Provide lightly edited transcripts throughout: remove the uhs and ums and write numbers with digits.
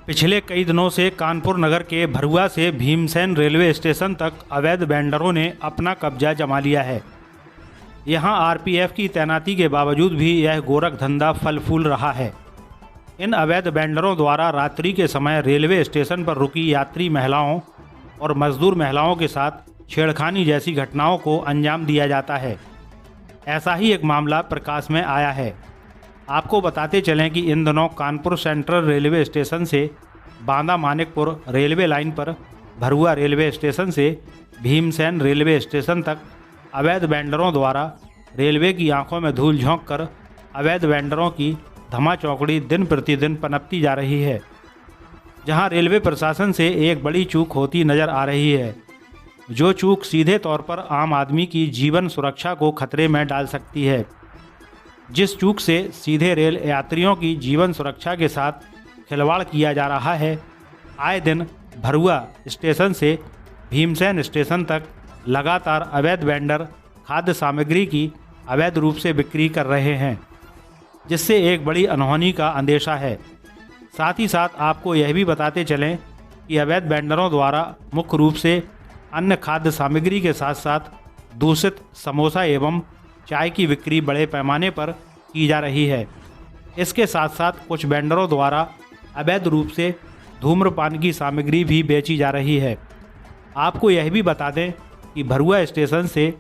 पिछले कई दिनों से कानपुर नगर के भरुआ से भीमसेन रेलवे स्टेशन तक अवैध वेंडरों ने अपना कब्जा जमा लिया है। यहां आरपीएफ की तैनाती के बावजूद भी यह गोरख धंधा फल फूल रहा है। इन अवैध वेंडरों द्वारा रात्रि के समय रेलवे स्टेशन पर रुकी यात्री महिलाओं और मजदूर महिलाओं के साथ छेड़खानी जैसी घटनाओं को अंजाम दिया जाता है। ऐसा ही एक मामला प्रकाश में आया है। आपको बताते चलें कि इन दिनों कानपुर सेंट्रल रेलवे स्टेशन से बांदा मानिकपुर रेलवे लाइन पर भरुआ रेलवे स्टेशन से भीमसेन रेलवे स्टेशन तक अवैध वेंडरों द्वारा रेलवे की आंखों में धूल झोंक कर अवैध वेंडरों की धमाचौकड़ी दिन प्रतिदिन पनपती जा रही है, जहां रेलवे प्रशासन से एक बड़ी चूक होती नज़र आ रही है, जो चूक सीधे तौर पर आम आदमी की जीवन सुरक्षा को खतरे में डाल सकती है। जिस चूक से सीधे रेल यात्रियों की जीवन सुरक्षा के साथ खिलवाड़ किया जा रहा है। आए दिन भरुआ स्टेशन से भीमसेन स्टेशन तक लगातार अवैध वेंडर खाद्य सामग्री की अवैध रूप से बिक्री कर रहे हैं, जिससे एक बड़ी अनहोनी का अंदेशा है। साथ ही साथ आपको यह भी बताते चलें कि अवैध वेंडरों द्वारा मुख्य रूप से अन्य खाद्य सामग्री के साथ साथ दूषित समोसा एवं चाय की बिक्री बड़े पैमाने पर की जा रही है। इसके साथ साथ कुछ वेंडरों द्वारा अवैध रूप से धूम्रपान की सामग्री भी बेची जा रही है। आपको यह भी बता दें कि भरुआ स्टेशन से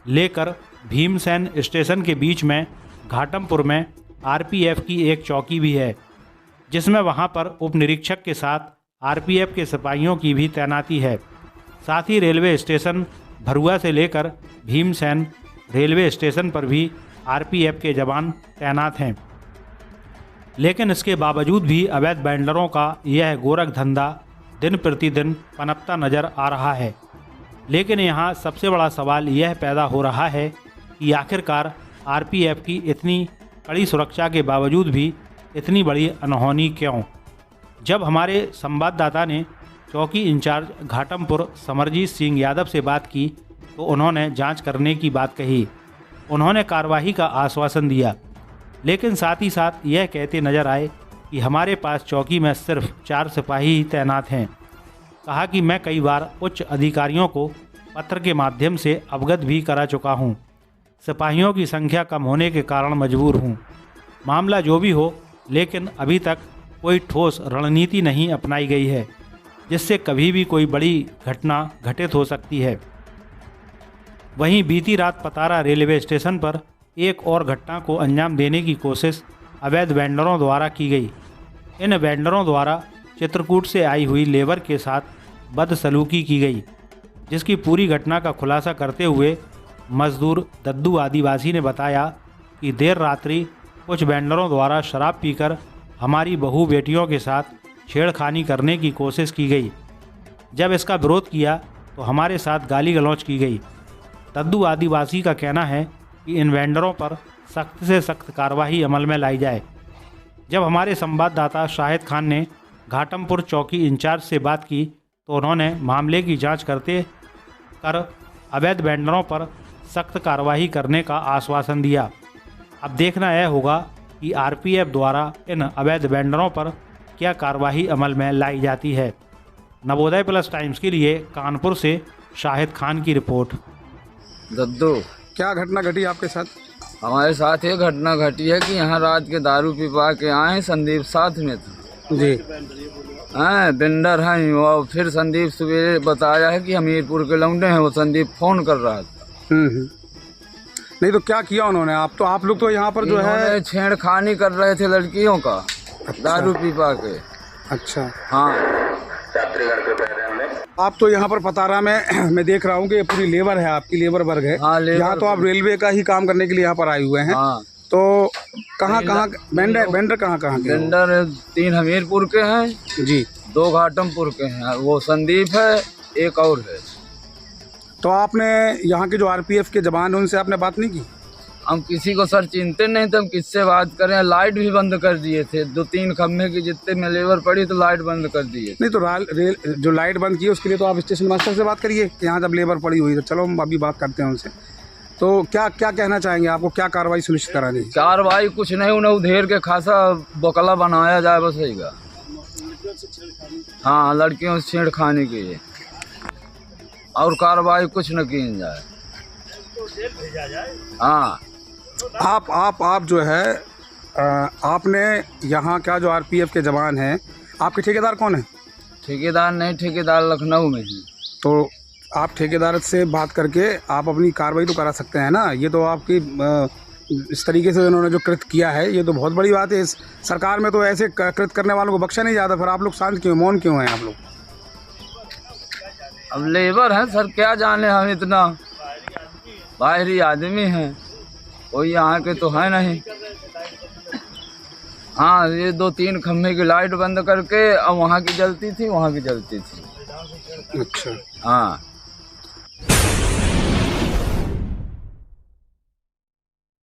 लेकर भीमसेन स्टेशन के बीच में घाटमपुर में आरपीएफ की एक चौकी भी है, जिसमें वहां पर उप निरीक्षक के साथ आरपीएफ के सिपाहियों की भी तैनाती है। साथ ही रेलवे स्टेशन भरुआ से लेकर भीमसेन रेलवे स्टेशन पर भी आरपीएफ के जवान तैनात हैं। लेकिन इसके बावजूद भी अवैध वेंडरों का यह गोरख धंधा दिन प्रतिदिन पनपता नज़र आ रहा है। लेकिन यहाँ सबसे बड़ा सवाल यह पैदा हो रहा है कि आखिरकार आरपीएफ की इतनी कड़ी सुरक्षा के बावजूद भी इतनी बड़ी अनहोनी क्यों? जब हमारे संवाददाता ने चौकी इंचार्ज घाटमपुर समरजीत सिंह यादव से बात की तो उन्होंने जांच करने की बात कही। उन्होंने कार्रवाई का आश्वासन दिया, लेकिन साथ ही साथ यह कहते नजर आए कि हमारे पास चौकी में सिर्फ 4 सिपाही ही तैनात हैं। कहा कि मैं कई बार उच्च अधिकारियों को पत्र के माध्यम से अवगत भी करा चुका हूं। सिपाहियों की संख्या कम होने के कारण मजबूर हूं। मामला जो भी हो, लेकिन अभी तक कोई ठोस रणनीति नहीं अपनाई गई है, जिससे कभी भी कोई बड़ी घटना घटित हो सकती है। वहीं बीती रात पतारा रेलवे स्टेशन पर एक और घटना को अंजाम देने की कोशिश अवैध वेंडरों द्वारा की गई। इन वेंडरों द्वारा चित्रकूट से आई हुई लेबर के साथ बदसलूकी की गई, जिसकी पूरी घटना का खुलासा करते हुए मजदूर दद्दू आदिवासी ने बताया कि देर रात्रि कुछ वेंडरों द्वारा शराब पीकर हमारी बहू बेटियों के साथ छेड़खानी करने की कोशिश की गई। जब इसका विरोध किया तो हमारे साथ गाली गलौज की गई। दद्दू आदिवासी का कहना है कि इन वेंडरों पर सख्त से सख्त कार्रवाई अमल में लाई जाए। जब हमारे संवाददाता शाहिद खान ने घाटमपुर चौकी इंचार्ज से बात की तो उन्होंने मामले की जांच करते कर अवैध वेंडरों पर सख्त कार्रवाई करने का आश्वासन दिया। अब देखना यह होगा कि आरपीएफ द्वारा इन अवैध वेंडरों पर क्या कार्रवाई अमल में लाई जाती है। नवोदय प्लस टाइम्स के लिए कानपुर से शाहिद खान की रिपोर्ट। दद्दू, क्या घटना घटी आपके साथ? हमारे साथ ये घटना घटी है कि यहाँ रात के दारू पीपा के आए, संदीप साथ में था जी। बिल्डर हैं, और फिर संदीप सवेरे बताया है कि हमीरपुर के लौंडे हैं। वो संदीप फोन कर रहा था। नहीं तो क्या किया उन्होंने? आप लोग तो यहाँ पर जो है छेड़खानी कर रहे थे लड़कियों का। अच्छा। दारू पीपा के। अच्छा, हाँ, आप तो यहाँ पर पतारा में मैं देख रहा हूँ कि ये पूरी लेबर है, आपकी लेबर वर्ग है। हाँ, यहाँ तो आप रेलवे का ही काम करने के लिए यहाँ पर आए हुए हैं। हाँ। तो कहाँ वेंडर कहाँ के? बिल्डर 3 हमीरपुर के हैं जी, 2 घाटमपुर के हैं। वो संदीप है, एक और है। तो आपने यहाँ के जो आरपीएफ के जवान हैं उनसे आपने बात नहीं की? हम किसी को सर चिंते नहीं थे, हम किससे बात करें। लाइट भी बंद कर दिए थे, 2-3 खम्भे की जितने में लेबर पड़ी तो लाइट बंद कर दिए। नहीं तो जो लाइट बंद की है उसके लिए तो आप स्टेशन मास्टर से बात करिए कि यहाँ जब लेबर पड़ी हुई तो चलो हम अभी बात करते हैं उनसे। तो क्या क्या कहना चाहेंगे? आपको क्या कार्रवाई सुनिश्चित करानी है? कार्रवाई कुछ नहीं, उन्हें उधेर के खासा बकला बनाया जाए बस। हाँ, लड़कियों से छेड़खानी की है और कार्रवाई कुछ न की जाए। हाँ, आप जो है आपने यहाँ का जो आरपीएफ के जवान हैं, आपके ठेकेदार कौन है? ठेकेदार नहीं, ठेकेदार लखनऊ में है। तो आप ठेकेदार से बात करके आप अपनी कार्रवाई तो करा सकते हैं ना। ये तो आपकी इस तरीके से इन्होंने जो कृत किया है ये तो बहुत बड़ी बात है। इस सरकार में तो ऐसे कृत करने वालों को बख्शा नहीं जाता। फिर आप लोग शांत क्यों, मौन क्यों हैं आप लोग? अब लेबर हैं सर, क्या जाने हम, इतना बाहरी आदमी हैं, कोई यहाँ के तो है नहीं। हाँ, ये 2-3 खम्भे की लाइट बंद करके अब वहाँ की जलती थी, वहाँ की जलती थी। अच्छा। हाँ,